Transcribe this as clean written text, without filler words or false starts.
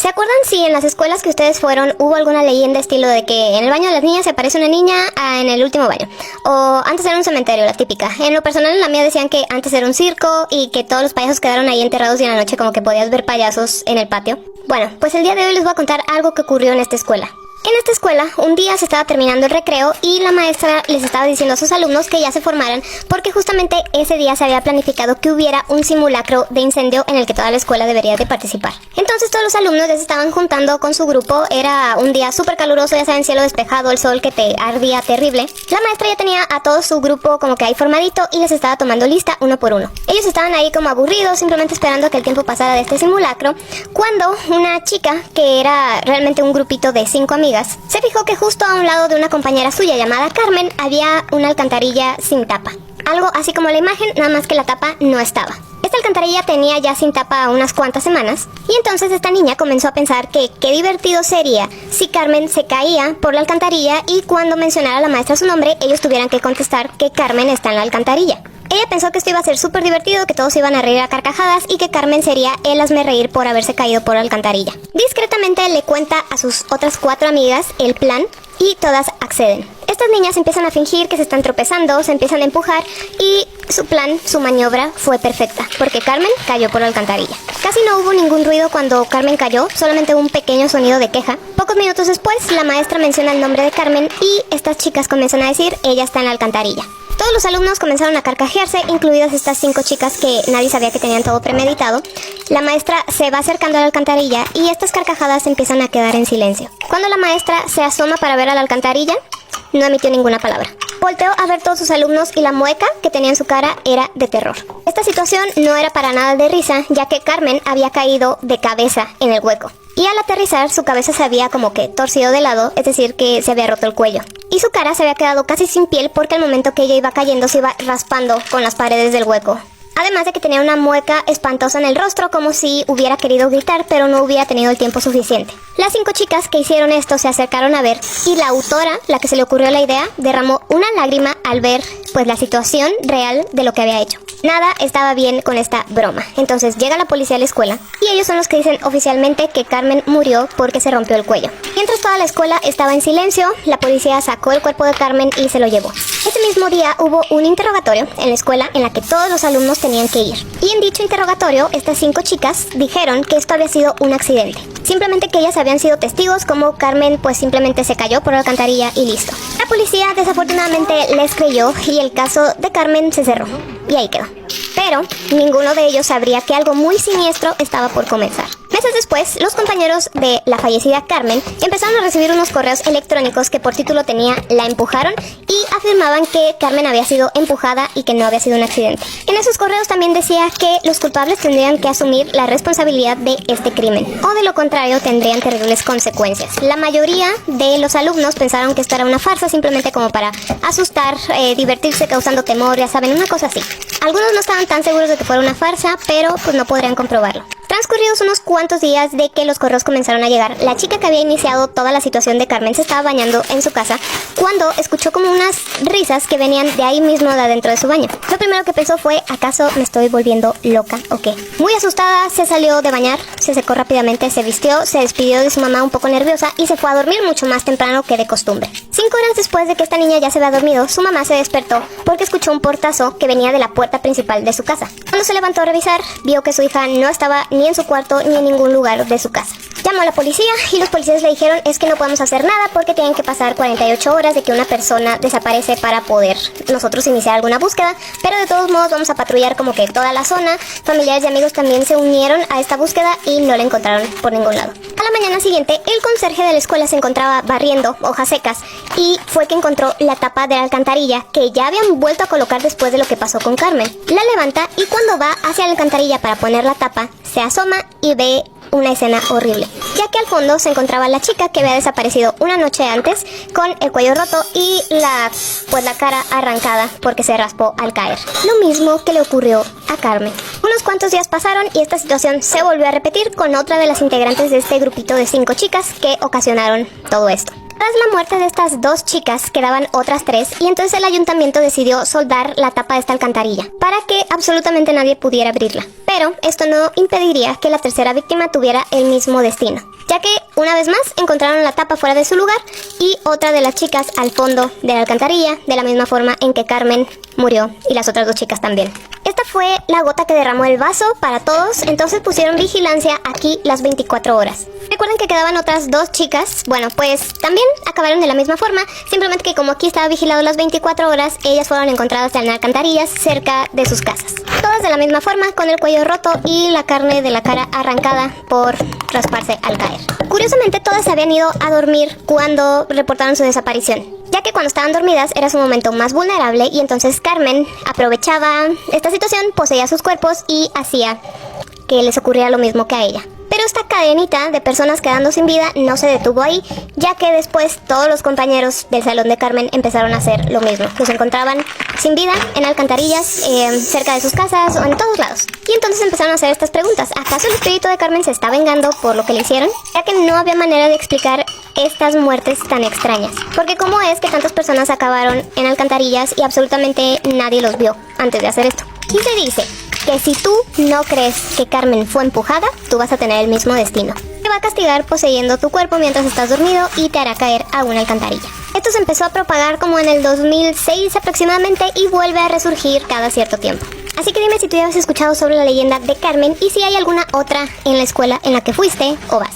¿Se acuerdan si en las escuelas que ustedes fueron hubo alguna leyenda estilo de que en el baño de las niñas se aparece una niña en el último baño? O antes era un cementerio, la típica. En lo personal en la mía decían que antes era un circo y que todos los payasos quedaron ahí enterrados y en la noche como que podías ver payasos en el patio. Bueno, pues el día de hoy les voy a contar algo que ocurrió en esta escuela. En esta escuela, un día se estaba terminando el recreo y la maestra les estaba diciendo a sus alumnos que ya se formaran porque justamente ese día se había planificado que hubiera un simulacro de incendio en el que toda la escuela debería de participar. Entonces todos los alumnos ya se estaban juntando con su grupo, era un día súper caluroso, ya saben, cielo despejado, el sol que te ardía terrible. La maestra ya tenía a todo su grupo como que ahí formadito y les estaba tomando lista uno por uno. Ellos estaban ahí como aburridos, simplemente esperando a que el tiempo pasara de este simulacro, cuando una chica, que era realmente un grupito de 5 amigas, se fijó que justo a un lado de una compañera suya llamada Carmen había una alcantarilla sin tapa. Algo así como la imagen, nada más que la tapa no estaba. Esta alcantarilla tenía ya sin tapa unas cuantas semanas y entonces esta niña comenzó a pensar que qué divertido sería si Carmen se caía por la alcantarilla y cuando mencionara a la maestra su nombre ellos tuvieran que contestar que Carmen está en la alcantarilla. Ella pensó que esto iba a ser súper divertido, que todos iban a reír a carcajadas y que Carmen sería el hazmerreír por haberse caído por la alcantarilla. Discretamente le cuenta a sus otras 4 amigas el plan y todas acceden. Estas niñas empiezan a fingir que se están tropezando, se empiezan a empujar y su plan, su maniobra fue perfecta, porque Carmen cayó por la alcantarilla. Casi no hubo ningún ruido cuando Carmen cayó, solamente un pequeño sonido de queja. Pocos minutos después, la maestra menciona el nombre de Carmen y estas chicas comienzan a decir, ella está en la alcantarilla. Todos los alumnos comenzaron a carcajearse, incluidas estas 5 chicas que nadie sabía que tenían todo premeditado. La maestra se va acercando a la alcantarilla y estas carcajadas empiezan a quedar en silencio. Cuando la maestra se asoma para ver a la alcantarilla, no emitió ninguna palabra. Volteó a ver todos sus alumnos y la mueca que tenía en su cara era de terror. Esta situación no era para nada de risa, ya que Carmen había caído de cabeza en el hueco. Y al aterrizar, su cabeza se había como que torcido de lado, es decir, que se había roto el cuello. Y su cara se había quedado casi sin piel porque al momento que ella iba cayendo se iba raspando con las paredes del hueco. Además de que tenía una mueca espantosa en el rostro, como si hubiera querido gritar, pero no hubiera tenido el tiempo suficiente. Las 5 chicas que hicieron esto se acercaron a ver y la autora, la que se le ocurrió la idea, derramó una lágrima al ver pues la situación real de lo que había hecho. Nada estaba bien con esta broma. Entonces llega la policía a la escuela y ellos son los que dicen oficialmente que Carmen murió porque se rompió el cuello. Mientras toda la escuela estaba en silencio, la policía sacó el cuerpo de Carmen y se lo llevó. Ese mismo día hubo un interrogatorio en la escuela en la que todos los alumnos tenían que ir. Y en dicho interrogatorio, estas 5 chicas dijeron que esto había sido un accidente. Simplemente que ellas habían sido testigos, como Carmen pues simplemente se cayó por la alcantarilla y listo. La policía desafortunadamente les creyó y el caso de Carmen se cerró. Y ahí quedó. Pero ninguno de ellos sabría que algo muy siniestro estaba por comenzar. Meses después, los compañeros de la fallecida Carmen empezaron a recibir unos correos electrónicos que por título tenía "La empujaron" y afirmaban que Carmen había sido empujada y que no había sido un accidente. En esos correos también decía que los culpables tendrían que asumir la responsabilidad de este crimen, o de lo contrario tendrían terribles consecuencias. La mayoría de los alumnos pensaron que esto era una farsa, simplemente como para asustar, divertirse causando temor, ya saben, una cosa así. Algunos no estaban tan seguros de que fuera una farsa, pero pues no podrían comprobarlo. Transcurridos unos cuantos días de que los correos comenzaron a llegar, la chica que había iniciado toda la situación de Carmen se estaba bañando en su casa cuando escuchó como unas risas que venían de ahí mismo de adentro de su baño. Lo primero que pensó fue, ¿acaso me estoy volviendo loca o qué? Muy asustada, se salió de bañar, se secó rápidamente, se vistió, se despidió de su mamá un poco nerviosa y se fue a dormir mucho más temprano que de costumbre. 5 horas después de que esta niña ya se había dormido, su mamá se despertó porque escuchó un portazo que venía de la puerta principal de su casa. Cuando se levantó a revisar, vio que su hija no estaba ni en su cuarto ni en ningún lugar de su casa. Llamó a la policía y los policías le dijeron, es que no podemos hacer nada porque tienen que pasar 48 horas de que una persona desaparece para poder nosotros iniciar alguna búsqueda, pero de todos modos vamos a patrullar como que toda la zona. Familiares y amigos también se unieron a esta búsqueda y no la encontraron por ningún lado. A la mañana siguiente, el conserje de la escuela se encontraba barriendo hojas secas y fue que encontró la tapa de la alcantarilla que ya habían vuelto a colocar después de lo que pasó con Carmen. La levanta y cuando va hacia la alcantarilla para poner la tapa, se asoma y ve una escena horrible, ya que al fondo se encontraba la chica que había desaparecido una noche antes con el cuello roto y la cara arrancada porque se raspó al caer. Lo mismo que le ocurrió a Carmen. Unos cuantos días pasaron y esta situación se volvió a repetir con otra de las integrantes de este grupito de 5 chicas que ocasionaron todo esto. Tras la muerte de estas 2 chicas quedaban otras 3 y entonces el ayuntamiento decidió soldar la tapa de esta alcantarilla para que absolutamente nadie pudiera abrirla. Pero esto no impediría que la tercera víctima tuviera el mismo destino, ya que una vez más encontraron la tapa fuera de su lugar y otra de las chicas al fondo de la alcantarilla, de la misma forma en que Carmen murió y las otras 2 chicas también. Esta fue la gota que derramó el vaso para todos, entonces pusieron vigilancia aquí las 24 horas. Recuerden que quedaban otras 2 chicas, bueno, pues también acabaron de la misma forma, simplemente que como aquí estaba vigilado las 24 horas, ellas fueron encontradas en alcantarillas cerca de sus casas. Todas de la misma forma, con el cuello roto y la carne de la cara arrancada por rasparse al caer. Curiosamente, todas se habían ido a dormir cuando reportaron su desaparición, ya que cuando estaban dormidas era su momento más vulnerable y entonces Carmen aprovechaba esta situación, poseía sus cuerpos y hacía que les ocurriera lo mismo que a ella. Pero esta cadenita de personas quedando sin vida no se detuvo ahí, ya que después todos los compañeros del salón de Carmen empezaron a hacer lo mismo. Los encontraban sin vida en alcantarillas, cerca de sus casas o en todos lados. Y entonces empezaron a hacer estas preguntas. ¿Acaso el espíritu de Carmen se está vengando por lo que le hicieron? Ya que no había manera de explicar estas muertes tan extrañas. Porque cómo es que tantas personas acabaron en alcantarillas y absolutamente nadie los vio antes de hacer esto. Y se dice que si tú no crees que Carmen fue empujada, tú vas a tener el mismo destino. Te va a castigar poseyendo tu cuerpo mientras estás dormido y te hará caer a una alcantarilla. Esto se empezó a propagar como en el 2006 aproximadamente y vuelve a resurgir cada cierto tiempo. Así que dime si tú ya has escuchado sobre la leyenda de Carmen y si hay alguna otra en la escuela en la que fuiste o vas.